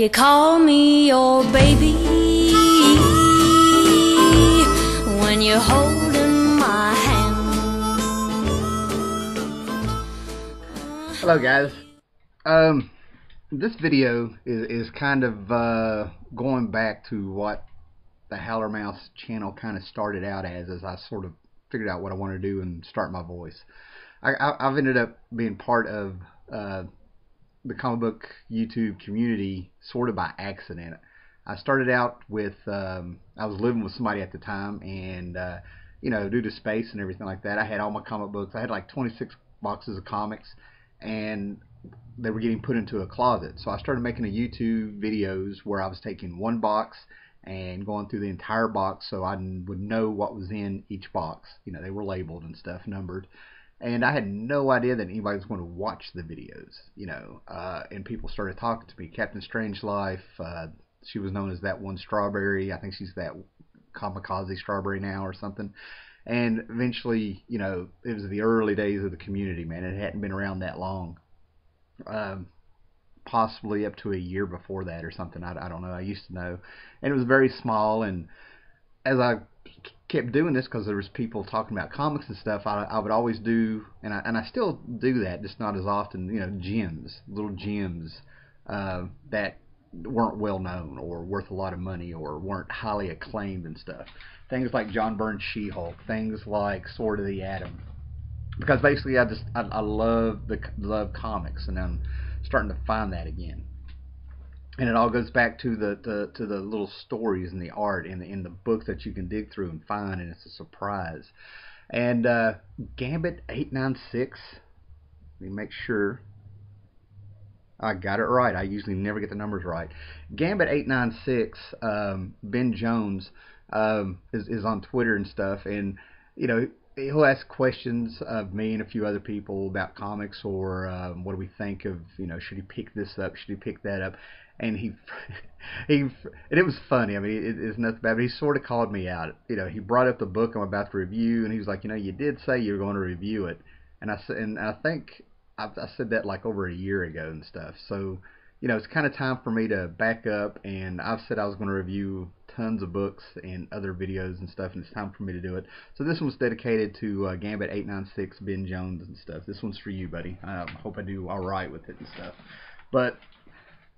you call me your baby when you're holding my hand. Hello guys. This video is kind of going back to what the Howlermouse channel kind of started out as I sort of figured out what I want to do and start my voice. I've ended up being part of the comic book YouTube community sort of by accident. I started out with I was living with somebody at the time, and you know, due to space and everything like that, I had all my comic books. I had like 26 boxes of comics, and they were getting put into a closet. So I started making a YouTube videos where I was taking one box and going through the entire box so I would know what was in each box. You know, they were labeled and stuff, numbered. And I had no idea that anybody was going to watch the videos, you know, and people started talking to me. Captain Strangelove, she was known as that one Strawberry. I think she's that Kamikaze Strawberry now or something. And eventually, you know, it was the early days of the community, man. It hadn't been around that long. Possibly up to a year before that or something. I don't know. I used to know. And it was very small, and as I kept doing this, because there was people talking about comics and stuff, I would always do, and I still do that, just not as often, you know, gems, little gems that weren't well known or worth a lot of money or weren't highly acclaimed and stuff. Things like John Byrne's She-Hulk, things like Sword of the Atom, because basically I love comics, and I'm starting to find that again. And it all goes back to the little stories and the art in the books that you can dig through and find, and it's a surprise. And Gambit 896, let me make sure I got it right. I usually never get the numbers right. Gambit 896, Ben Jones is on Twitter and stuff, and you know, he'll ask questions of me and a few other people about comics, or what do we think of, you know, should he pick this up, should he pick that up. And and it was funny. I mean, it's nothing bad, but he sort of called me out. You know, he brought up the book I'm about to review, and he was like, you know, you did say you were going to review it, and I think I said that like over a year ago and stuff. So, you know, it's kind of time for me to back up, and I've said I was going to review tons of books and other videos and stuff, and it's time for me to do it. So this one's dedicated to Gambit 896, Ben Jones and stuff. This one's for you, buddy. I hope I do all right with it and stuff. But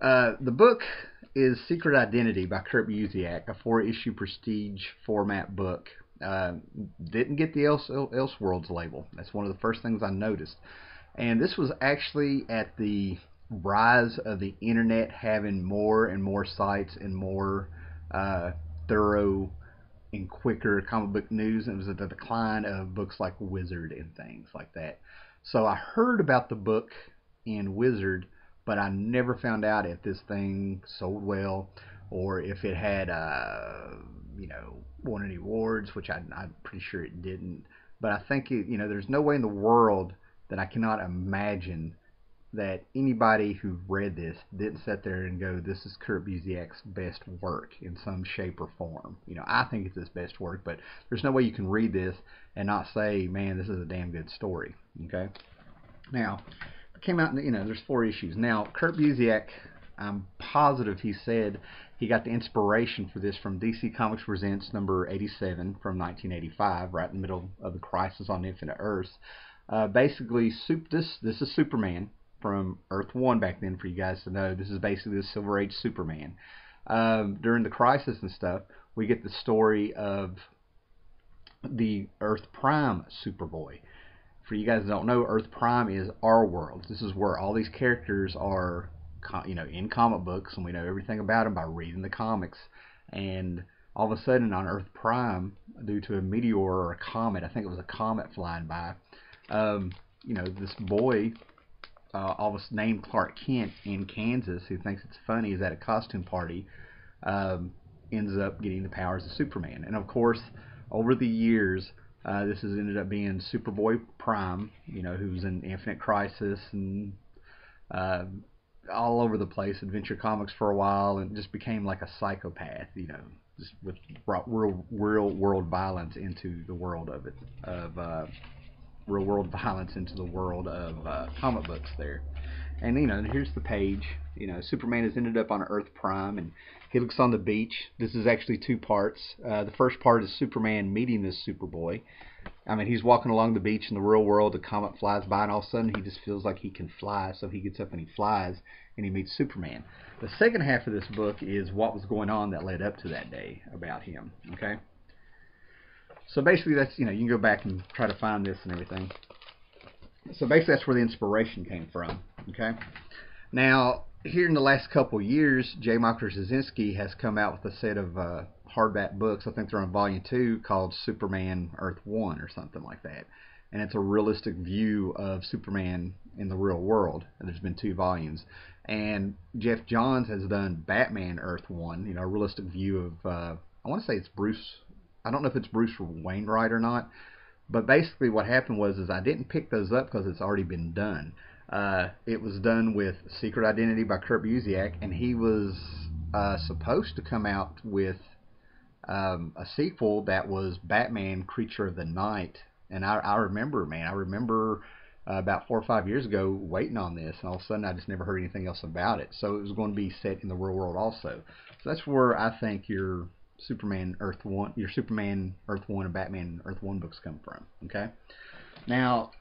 the book is Secret Identity by Kurt Busiek, a 4-issue prestige format book. Didn't get the Elseworlds label. That's one of the first things I noticed. And this was actually at the rise of the internet having more and more sites and more thorough and quicker comic book news. And it was at the decline of books like Wizard and things like that. So I heard about the book in Wizard, but I never found out if this thing sold well or if it had, you know, won any awards, which I'm pretty sure it didn't. But I think, you know, there's no way in the world that I cannot imagine that anybody who read this didn't sit there and go, this is Kurt Busiek's best work in some shape or form. You know, I think it's his best work, but there's no way you can read this and not say, man, this is a damn good story. Okay? Now, came out, you know, there's 4 issues. Now, Kurt Busiek, I'm positive he said he got the inspiration for this from DC Comics Presents number 87 from 1985, right in the middle of the Crisis on Infinite Earths. Basically, this is Superman from Earth 1 back then, for you guys to know. This is basically the Silver Age Superman. During the Crisis and stuff, we get the story of the Earth Prime Superboy. For you guys that don't know, Earth Prime is our world. This is where all these characters are, you know, in comic books, and we know everything about them by reading the comics. And all of a sudden on Earth Prime, due to a meteor or a comet, I think it was a comet flying by, you know, this boy, all of a sudden named Clark Kent in Kansas, who thinks it's funny, is at a costume party, ends up getting the powers of Superman. And of course, over the years, this has ended up being Superboy Prime, you know, who's in Infinite Crisis and all over the place, Adventure Comics for a while, and just became like a psychopath, you know, just with real world violence into the world of it, real world violence into the world of comic books there. And here's the page. Superman has ended up on Earth Prime, and he looks on the beach. This is actually two parts. The first part is Superman meeting this Superboy. I mean, he's walking along the beach in the real world. The comet flies by, and all of a sudden he just feels like he can fly. So he gets up and he flies, and he meets Superman. The second half of this book is what was going on that led up to that day about him. Okay. So basically, that's you can go back and try to find this and everything. So basically, that's where the inspiration came from. Okay. Now, here in the last couple years, J. Michael Straczynski has come out with a set of hardback books. I think they're on volume 2, called Superman Earth 1 or something like that. And it's a realistic view of Superman in the real world. And there's been 2 volumes. And Jeff Johns has done Batman Earth 1, a realistic view of, I want to say it's Bruce. I don't know if it's Bruce Wainwright or not. But basically what happened was I didn't pick those up because it's already been done. It was done with Secret Identity by Kurt Busiek, and he was supposed to come out with a sequel that was Batman Creature of the Night. And I remember, about 4 or 5 years ago waiting on this, and all of a sudden I just never heard anything else about it. So it was going to be set in the real world also. So that's where I think your Superman Earth 1 and Batman Earth 1 books come from. Okay? Now,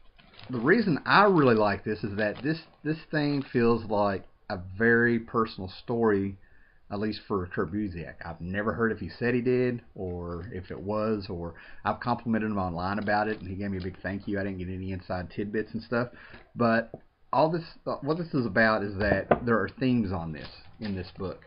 the reason I really like this is that this thing feels like a very personal story, at least for Kurt Busiek. I've never heard if he said he did, or if it was, or I've complimented him online about it, and he gave me a big thank you. I didn't get any inside tidbits and stuff, but all this, what this is about, is that there are themes in this book.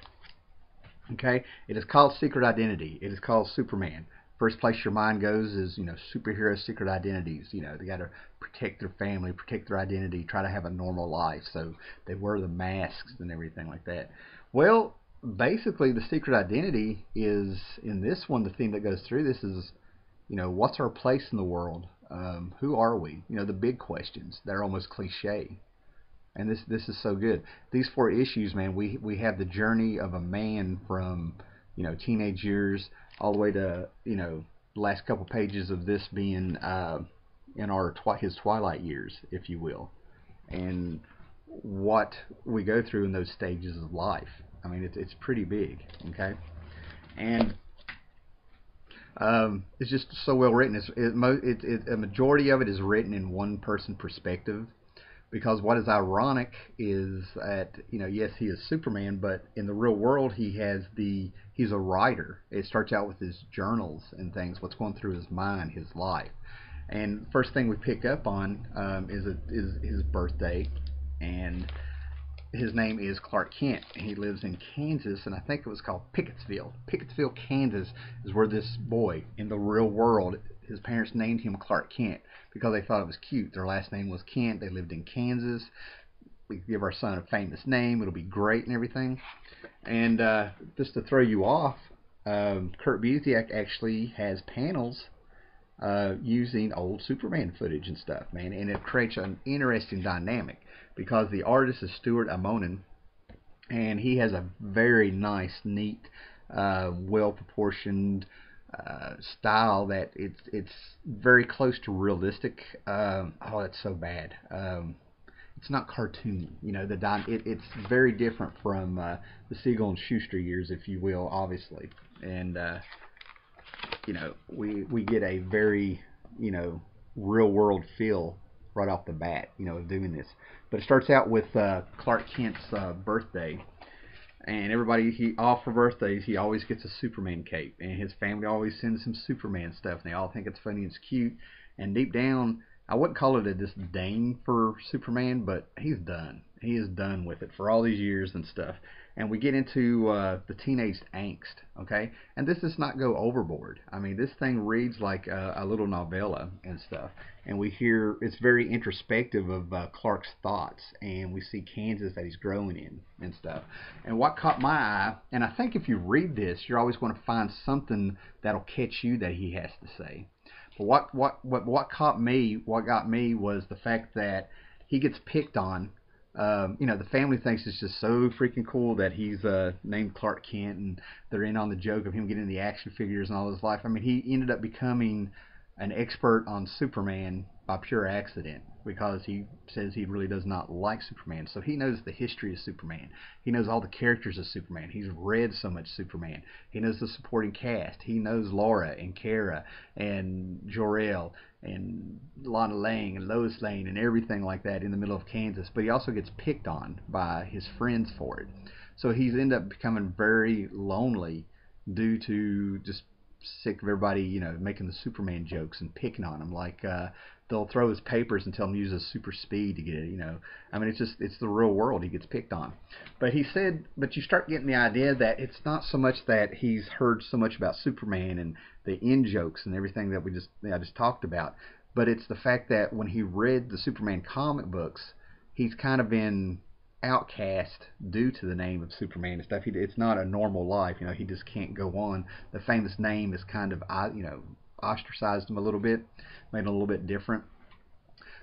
Okay, it is called Secret Identity. It is called Superman. First place your mind goes is, superhero secret identities. They got to protect their family, protect their identity, try to have a normal life. So they wear the masks and everything like that. Well, basically the secret identity is, in this one, the theme that goes through this is, what's our place in the world? Who are we? The big questions. They're almost cliche. And this is so good. These 4 issues, man, we have the journey of a man from, teenage years all the way to, the last couple pages of this being in his twilight years, if you will, and what we go through in those stages of life. I mean, it's pretty big, okay? And it's just so well written. A majority of it is written in one-person perspective. Because what is ironic is that, yes, he is Superman, but in the real world he's a writer. It starts out with his journals and things, what's going through his mind, his life. And first thing we pick up on is his birthday, and his name is Clark Kent. He lives in Kansas, and I think it was called Pickettsville. Pickettsville, Kansas is where this boy, in the real world, his parents named him Clark Kent because they thought it was cute. Their last name was Kent. They lived in Kansas. We could give our son a famous name. It'll be great and everything. And just to throw you off, Kurt Busiek actually has panels using old Superman footage and stuff, man. And it creates an interesting dynamic because the artist is Stuart, and he has a very nice, neat, well-proportioned style that it's very close to realistic. Oh, it's so bad. It's not cartoony, it's very different from the Siegel and Schuster years, if you will, obviously. And we get a very real world feel right off the bat, of doing this. But it starts out with Clark Kent's birthday. And everybody, all for birthdays, he always gets a Superman cape. And his family always sends him Superman stuff. And they all think it's funny and it's cute. And deep down, I wouldn't call it a disdain for Superman, but he's done. He is done with it for all these years and stuff. And we get into the teenage angst, okay? And this does not go overboard. I mean, this thing reads like a little novella and stuff. And we hear, it's very introspective of Clark's thoughts. And we see Kansas that he's growing in and stuff. And what caught my eye, and I think if you read this, you're always going to find something that'll catch you that he has to say. But what got me was the fact that he gets picked on. The family thinks it's just so freaking cool that he's named Clark Kent, and they're in on the joke of him getting the action figures and all his life. I mean, he ended up becoming an expert on Superman by pure accident, because he says he really does not like Superman. So he knows the history of Superman. He knows all the characters of Superman. He's read so much Superman. He knows the supporting cast. He knows Laura and Kara and Jor-El and Lana Lang and Lois Lane and everything like that in the middle of Kansas. But he also gets picked on by his friends for it. So he's ended up becoming very lonely due to just sick of everybody, making the Superman jokes and picking on him. Like they'll throw his papers and tell him to use his super speed to get it. I mean, it's the real world. He gets picked on. But he said, but you start getting the idea that it's not so much that he's heard so much about Superman and the in jokes and everything that I just talked about, but it's the fact that when he read the Superman comic books, he's kind of been outcast due to the name of Superman and stuff. It's not a normal life. He just can't go on. The famous name is kind of, ostracized him a little bit, made him a little bit different.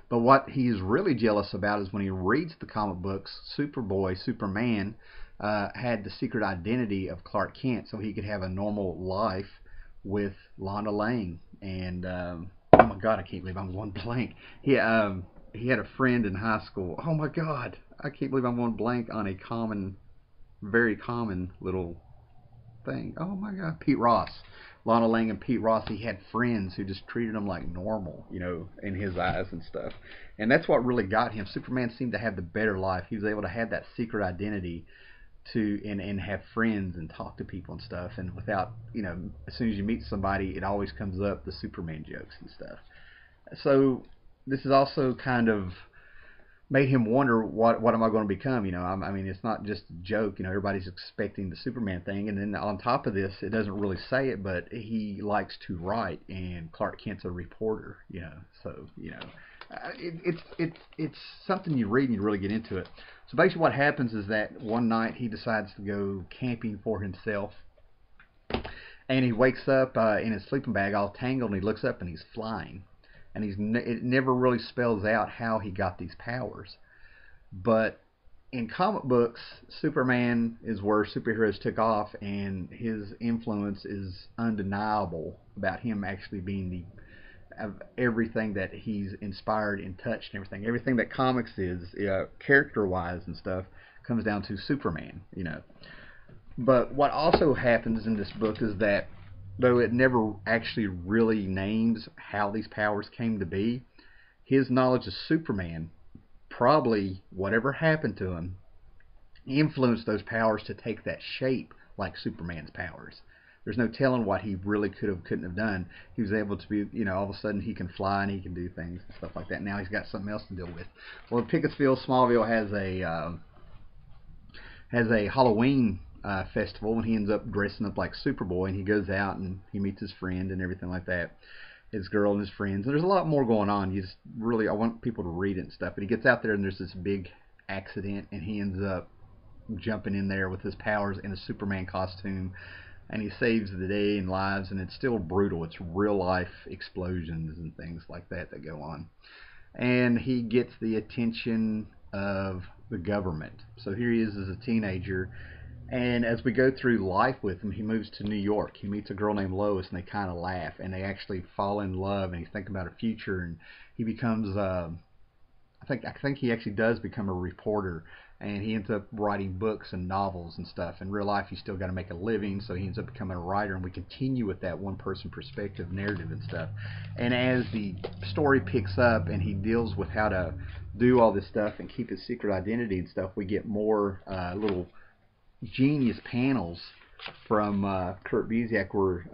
But what he's really jealous about is when he reads the comic books, Superman, had the secret identity of Clark Kent, so he could have a normal life with Lana Lang. And oh my God, I can't believe I'm going blank. He had a friend in high school. Oh my God, I can't believe I'm going blank on a very common little thing. Oh my God, Pete Ross. Lana Lang and Pete Ross, he had friends who just treated him like normal, in his eyes and stuff. And that's what really got him. Superman seemed to have the better life. He was able to have that secret identity and have friends and talk to people and stuff. And without, as soon as you meet somebody, it always comes up, the Superman jokes and stuff. So this is also kind of made him wonder, what am I going to become? I mean, it's not just a joke. Everybody's expecting the Superman thing, and then on top of this, it doesn't really say it, but he likes to write, and Clark Kent's a reporter. So it's something you read and you really get into it. So basically, what happens is that one night he decides to go camping for himself, and he wakes up in his sleeping bag all tangled, and he looks up and he's flying. And it never really spells out how he got these powers. But in comic books, Superman is where superheroes took off, and his influence is undeniable about him actually being of everything that he's inspired and touched and everything. Everything that comics is, character-wise and stuff, comes down to Superman, But what also happens in this book is that, though it never actually really names how these powers came to be, his knowledge of Superman, probably whatever happened to him, influenced those powers to take that shape like Superman's powers. There's no telling what he really couldn't have done. He was able to be, all of a sudden he can fly and he can do things and stuff like that. Now he's got something else to deal with. Well, Pickettsville, Smallville has a Halloween festival, and he ends up dressing up like Superboy, and he goes out and he meets his friend and everything like that, his girl and his friends. And there's a lot more going on. I want people to read it and stuff. But he gets out there and there's this big accident, and he ends up jumping in there with his powers in a Superman costume, and he saves the day and lives. And it's still brutal. It's real life explosions and things like that go on. And he gets the attention of the government. So here he is as a teenager. And as we go through life with him, he moves to New York. He meets a girl named Lois, and they kind of laugh, and they actually fall in love, and he's thinking about a future, and he becomes, I think he actually does become a reporter, and he ends up writing books and novels and stuff. In real life, he's still got to make a living, so he ends up becoming a writer, and we continue with that one-person perspective narrative and stuff. And as the story picks up, and he deals with how to do all this stuff and keep his secret identity and stuff, we get more little genius panels from Kurt Busiek, where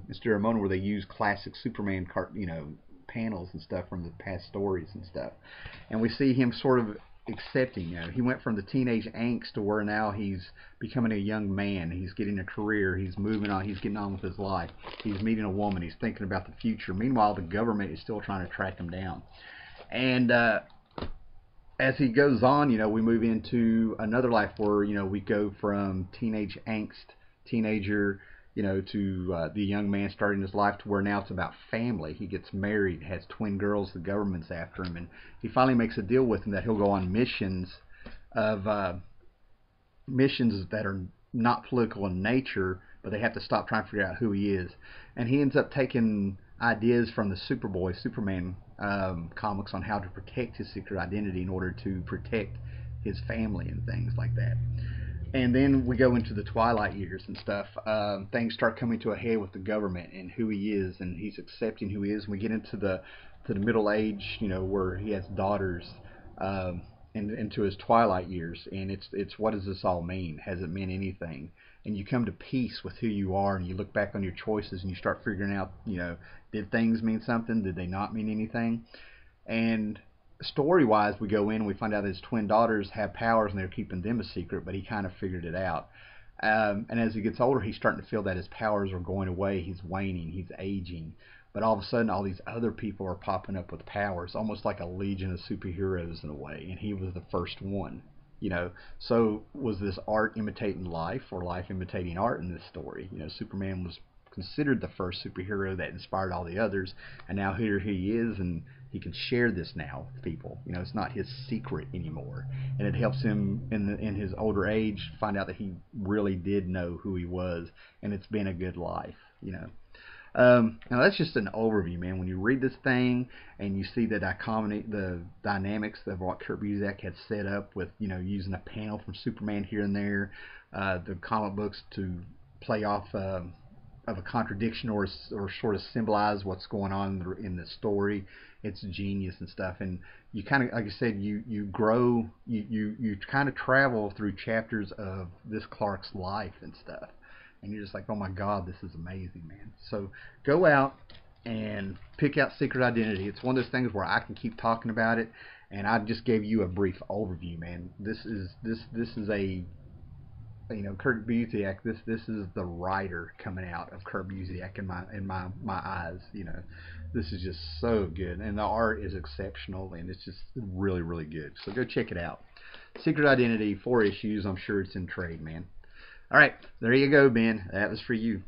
Mr. Ramona, where they use classic Superman panels and stuff from the past stories and stuff. And we see him sort of accepting. He went from the teenage angst to where now he's becoming a young man. He's getting a career. He's moving on. He's getting on with his life. He's meeting a woman. He's thinking about the future. Meanwhile, the government is still trying to track him down. And as he goes on, we move into another life where, we go from teenage angst, teenager, to the young man starting his life, to where now it's about family. He gets married, has twin girls, the government's after him, and he finally makes a deal with them that he'll go on missions that are not political in nature, but they have to stop trying to figure out who he is. And he ends up taking ideas from the Superman comics on how to protect his secret identity in order to protect his family and things like that. And then we go into the twilight years and stuff. Things start coming to a head with the government and who he is, and he's accepting who he is. And we get into the middle age, where he has daughters, and into his twilight years. And it's what does this all mean? Has it meant anything? And you come to peace with who you are, and you look back on your choices, and you start figuring out, did things mean something? Did they not mean anything? And story-wise, we go in and we find out his twin daughters have powers and they're keeping them a secret, but he kind of figured it out. And as he gets older, he's starting to feel that his powers are going away. He's waning. He's aging. But all of a sudden, all these other people are popping up with powers, almost like a legion of superheroes in a way. And he was the first one. So was this art imitating life or life imitating art in this story? Superman was considered the first superhero that inspired all the others, and now here he is, and he can share this now with people. It's not his secret anymore, and it helps him in his older age find out that he really did know who he was, and it's been a good life. Now that's just an overview, man. When you read this thing and you see the dynamics of what Kurt Busiek had set up with, using a panel from Superman here and there, the comic books to play off of a contradiction or sort of symbolize what's going on in the story. It's genius and stuff. And you kind of, like I said, you grow, you kind of travel through chapters of this Clark's life and stuff. And you're just like, oh my God, this is amazing, man. So go out and pick out Secret Identity. It's one of those things where I can keep talking about it, and I just gave you a brief overview, man. This is a Kurt Busiek. This is the writer coming out of Kurt Busiek in my eyes. This is just so good, and the art is exceptional, and it's just really, really good. So go check it out. Secret Identity, 4 issues. I'm sure it's in trade, man. All right, there you go, Ben. That was for you.